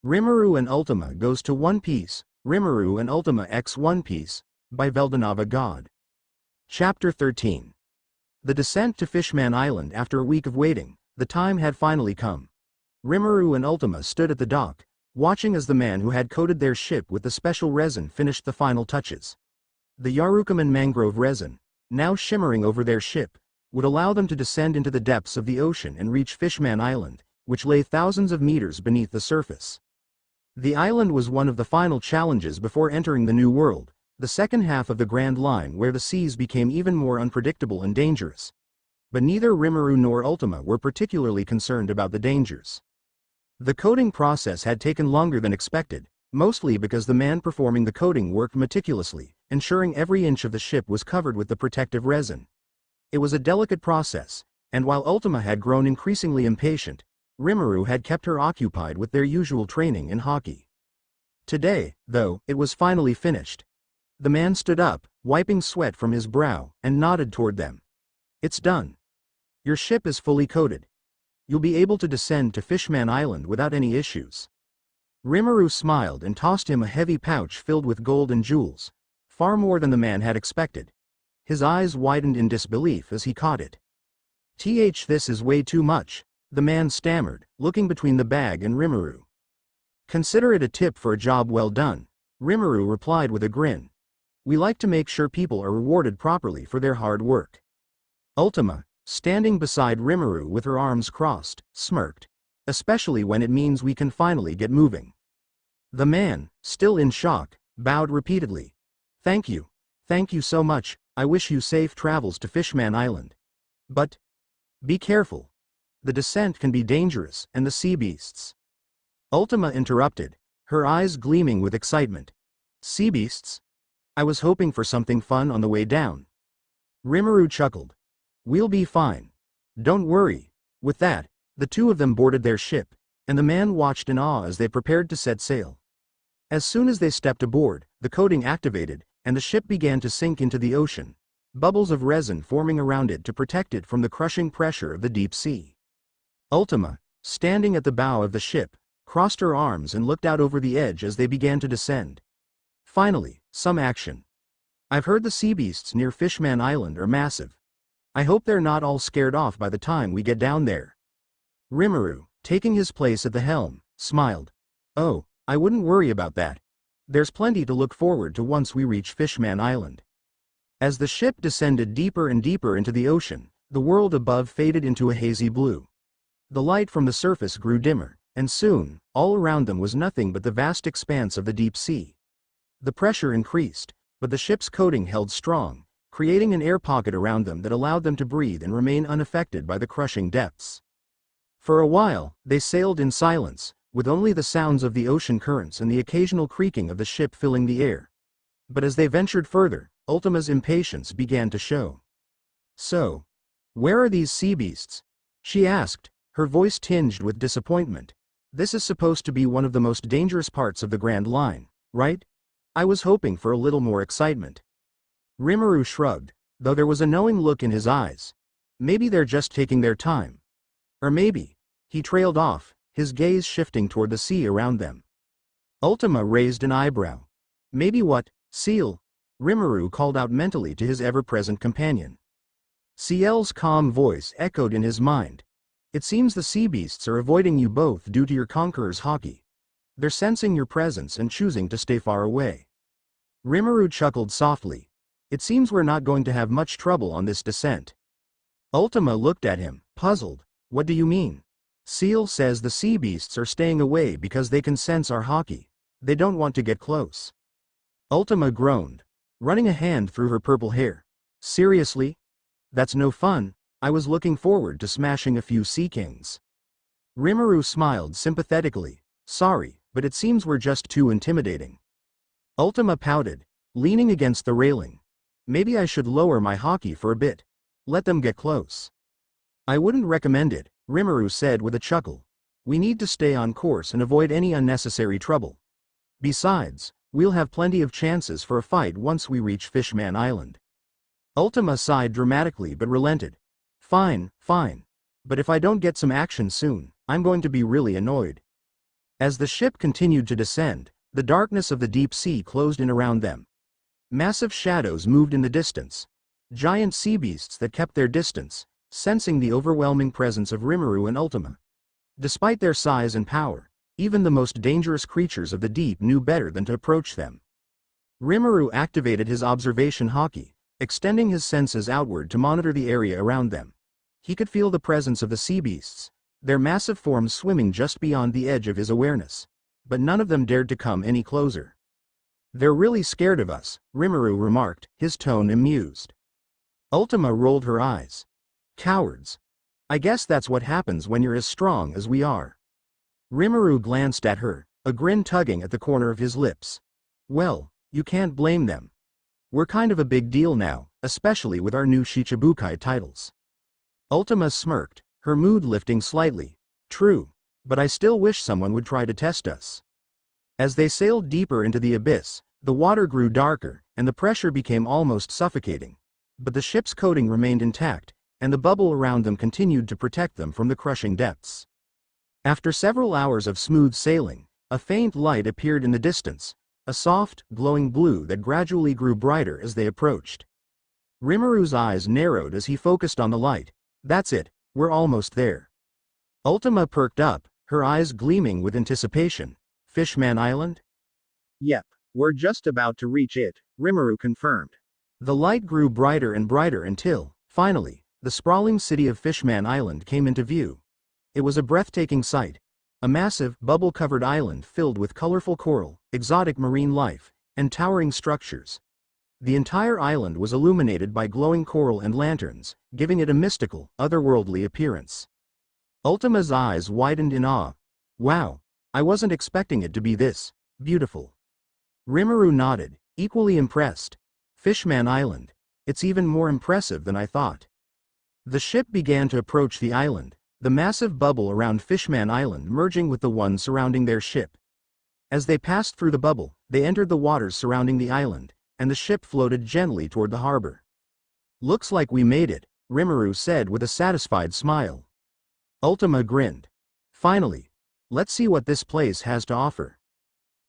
Rimuru and Ultima goes to One Piece, Rimuru and Ultima x One Piece, by Veldanava-God. Chapter 13. The descent to Fishman Island. After a week of waiting, the time had finally come. Rimuru and Ultima stood at the dock, watching as the man who had coated their ship with the special resin finished the final touches. The Yarukaman mangrove resin, now shimmering over their ship, would allow them to descend into the depths of the ocean and reach Fishman Island, which lay thousands of meters beneath the surface. The island was one of the final challenges before entering the New World, the second half of the Grand Line, where the seas became even more unpredictable and dangerous. But neither Rimuru nor Ultima were particularly concerned about the dangers. The coating process had taken longer than expected, mostly because the man performing the coating worked meticulously, ensuring every inch of the ship was covered with the protective resin. It was a delicate process, and while Ultima had grown increasingly impatient, Rimuru had kept her occupied with their usual training in hockey. Today, though, it was finally finished. The man stood up, wiping sweat from his brow, and nodded toward them. "It's done. Your ship is fully coated. You'll be able to descend to Fishman Island without any issues." Rimuru smiled and tossed him a heavy pouch filled with gold and jewels, far more than the man had expected. His eyes widened in disbelief as he caught it. This is way too much," the man stammered, looking between the bag and Rimuru. "Consider it a tip for a job well done," Rimuru replied with a grin. "We like to make sure people are rewarded properly for their hard work." Ultima, standing beside Rimuru with her arms crossed, smirked. "Especially when it means we can finally get moving." The man, still in shock, bowed repeatedly. Thank you so much. I wish you safe travels to Fishman Island. But be careful. The descent can be dangerous, and the sea beasts." Ultima interrupted, her eyes gleaming with excitement. "Sea beasts? I was hoping for something fun on the way down." Rimuru chuckled. "We'll be fine. Don't worry." With that, the two of them boarded their ship, and the man watched in awe as they prepared to set sail. As soon as they stepped aboard, the coating activated, and the ship began to sink into the ocean, bubbles of resin forming around it to protect it from the crushing pressure of the deep sea. Ultima, standing at the bow of the ship, crossed her arms and looked out over the edge as they began to descend. "Finally, some action. I've heard the sea beasts near Fishman Island are massive. I hope they're not all scared off by the time we get down there." Rimuru, taking his place at the helm, smiled. "Oh, I wouldn't worry about that. There's plenty to look forward to once we reach Fishman Island." As the ship descended deeper and deeper into the ocean, the world above faded into a hazy blue. The light from the surface grew dimmer, and soon, all around them was nothing but the vast expanse of the deep sea. The pressure increased, but the ship's coating held strong, creating an air pocket around them that allowed them to breathe and remain unaffected by the crushing depths. For a while, they sailed in silence, with only the sounds of the ocean currents and the occasional creaking of the ship filling the air. But as they ventured further, Ultima's impatience began to show. "So, where are these sea beasts?" she asked, her voice tinged with disappointment. "This is supposed to be one of the most dangerous parts of the Grand Line, right? I was hoping for a little more excitement." Rimuru shrugged, though there was a knowing look in his eyes. "Maybe they're just taking their time. Or maybe," he trailed off, his gaze shifting toward the sea around them. Ultima raised an eyebrow. "Maybe what, seal?" Rimuru called out mentally to his ever-present companion. Ciel's calm voice echoed in his mind. "It seems the sea beasts are avoiding you both due to your conqueror's hockey. They're sensing your presence and choosing to stay far away." Rimuru chuckled softly. "It seems we're not going to have much trouble on this descent." Ultima looked at him, puzzled. "What do you mean?" "Ciel says the sea beasts are staying away because they can sense our hockey. They don't want to get close." Ultima groaned, running a hand through her purple hair. "Seriously? That's no fun. I was looking forward to smashing a few sea kings." Rimuru smiled sympathetically. "Sorry, but it seems we're just too intimidating." Ultima pouted, leaning against the railing. "Maybe I should lower my hockey for a bit. Let them get close." "I wouldn't recommend it," Rimuru said with a chuckle. "We need to stay on course and avoid any unnecessary trouble. Besides, we'll have plenty of chances for a fight once we reach Fishman Island." Ultima sighed dramatically but relented. Fine. But if I don't get some action soon, I'm going to be really annoyed." As the ship continued to descend, the darkness of the deep sea closed in around them. Massive shadows moved in the distance. Giant sea beasts that kept their distance, sensing the overwhelming presence of Rimuru and Ultima. Despite their size and power, even the most dangerous creatures of the deep knew better than to approach them. Rimuru activated his observation haki, extending his senses outward to monitor the area around them. He could feel the presence of the sea beasts, their massive forms swimming just beyond the edge of his awareness. But none of them dared to come any closer. "They're really scared of us," Rimuru remarked, his tone amused. Ultima rolled her eyes. "Cowards. I guess that's what happens when you're as strong as we are." Rimuru glanced at her, a grin tugging at the corner of his lips. "Well, you can't blame them. We're kind of a big deal now, especially with our new Shichibukai titles." Ultima smirked, her mood lifting slightly. "True, but I still wish someone would try to test us." As they sailed deeper into the abyss, the water grew darker, and the pressure became almost suffocating. But the ship's coating remained intact, and the bubble around them continued to protect them from the crushing depths. After several hours of smooth sailing, a faint light appeared in the distance, a soft, glowing blue that gradually grew brighter as they approached. Rimuru's eyes narrowed as he focused on the light. "That's it, we're almost there." Ultima perked up, her eyes gleaming with anticipation. "Fishman Island?" "Yep, we're just about to reach it," Rimuru confirmed. The light grew brighter and brighter until, finally, the sprawling city of Fishman Island came into view. It was a breathtaking sight. A massive, bubble-covered island filled with colorful coral, exotic marine life, and towering structures. The entire island was illuminated by glowing coral and lanterns, giving it a mystical, otherworldly appearance. Ultima's eyes widened in awe. "Wow, I wasn't expecting it to be this beautiful." Rimuru nodded, equally impressed. "Fishman Island. It's even more impressive than I thought." The ship began to approach the island, the massive bubble around Fishman Island merging with the one surrounding their ship. As they passed through the bubble, they entered the waters surrounding the island, and the ship floated gently toward the harbor. "Looks like we made it," Rimuru said with a satisfied smile. Ultima grinned. "Finally. Let's see what this place has to offer."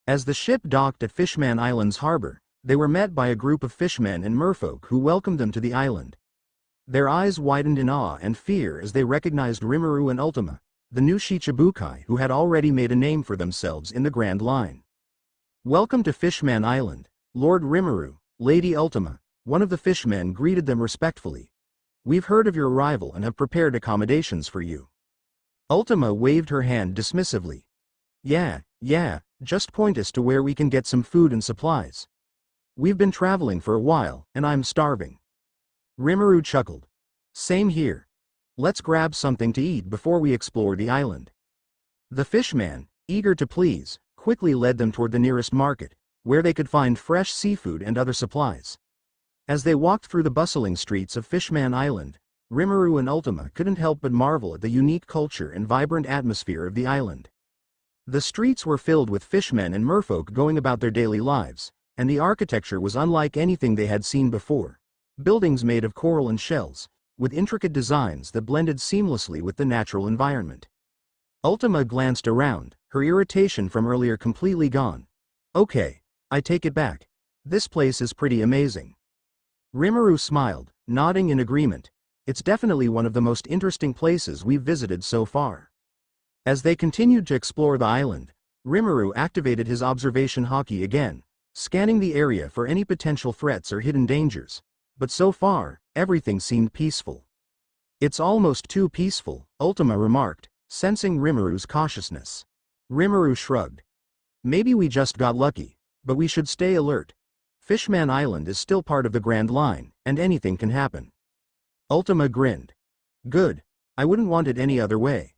As the ship docked at Fishman Island's harbor, they were met by a group of fishmen and merfolk who welcomed them to the island. Their eyes widened in awe and fear as they recognized Rimuru and Ultima, the new Shichibukai who had already made a name for themselves in the Grand Line. "Welcome to Fishman Island, Lord Rimuru, Lady Ultima," one of the fishmen greeted them respectfully. "We've heard of your arrival and have prepared accommodations for you." Ultima waved her hand dismissively. Yeah, just point us to where we can get some food and supplies. We've been traveling for a while, and I'm starving." Rimuru chuckled. "Same here. Let's grab something to eat before we explore the island." The fishman, eager to please, quickly led them toward the nearest market, where they could find fresh seafood and other supplies. As they walked through the bustling streets of Fishman Island, Rimuru and Ultima couldn't help but marvel at the unique culture and vibrant atmosphere of the island. The streets were filled with fishmen and merfolk going about their daily lives, and the architecture was unlike anything they had seen before. Buildings made of coral and shells, with intricate designs that blended seamlessly with the natural environment. Ultima glanced around, her irritation from earlier completely gone. "Okay, I take it back. This place is pretty amazing." Rimuru smiled, nodding in agreement. "It's definitely one of the most interesting places we've visited so far." As they continued to explore the island, Rimuru activated his observation haki again, scanning the area for any potential threats or hidden dangers. But so far, everything seemed peaceful. "It's almost too peaceful," Ultima remarked, sensing Rimuru's cautiousness. Rimuru shrugged. "Maybe we just got lucky, but we should stay alert. Fishman Island is still part of the Grand Line, and anything can happen." Ultima grinned. "Good. I wouldn't want it any other way."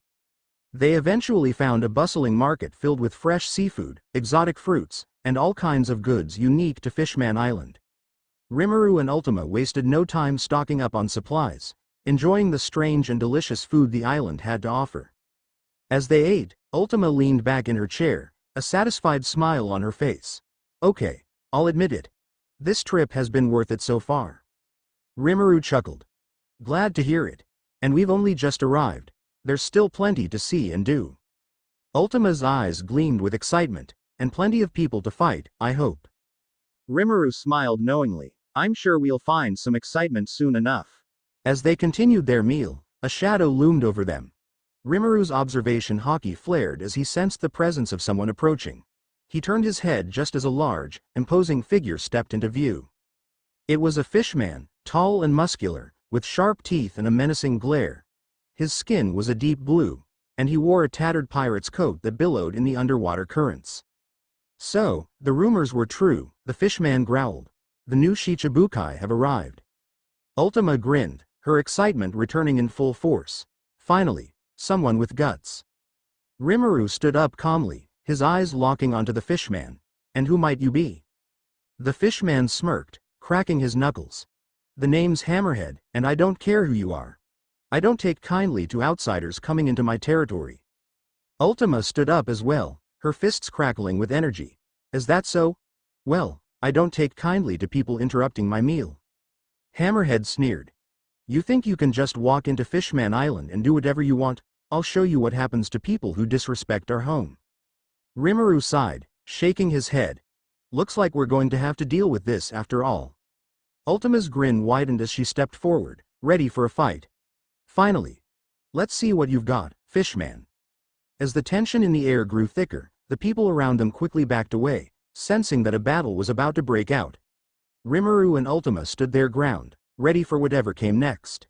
They eventually found a bustling market filled with fresh seafood, exotic fruits, and all kinds of goods unique to Fishman Island. Rimuru and Ultima wasted no time stocking up on supplies, enjoying the strange and delicious food the island had to offer. As they ate, Ultima leaned back in her chair, a satisfied smile on her face. "Okay, I'll admit it. This trip has been worth it so far." Rimuru chuckled. "Glad to hear it. And we've only just arrived. There's still plenty to see and do." Ultima's eyes gleamed with excitement, and plenty of people to fight, I hope. Rimuru smiled knowingly. I'm sure we'll find some excitement soon enough. As they continued their meal, a shadow loomed over them. Rimuru's observation hockey flared as he sensed the presence of someone approaching. He turned his head just as a large, imposing figure stepped into view. It was a fishman, tall and muscular, with sharp teeth and a menacing glare. His skin was a deep blue, and he wore a tattered pirate's coat that billowed in the underwater currents. So, the rumors were true, the fishman growled. The new Shichibukai have arrived. Ultima grinned, her excitement returning in full force. Finally, someone with guts. Rimuru stood up calmly, his eyes locking onto the fishman. And who might you be? The fishman smirked, cracking his knuckles. The name's Hammerhead, and I don't care who you are. I don't take kindly to outsiders coming into my territory. Ultima stood up as well, her fists crackling with energy. Is that so? Well, I don't take kindly to people interrupting my meal. Hammerhead sneered. You think you can just walk into Fishman Island and do whatever you want? I'll show you what happens to people who disrespect our home. Rimuru sighed, shaking his head. Looks like we're going to have to deal with this after all. Ultima's grin widened as she stepped forward, ready for a fight. Finally. Let's see what you've got, Fishman. As the tension in the air grew thicker, the people around them quickly backed away, sensing that a battle was about to break out. Rimuru and Ultima stood their ground, ready for whatever came next.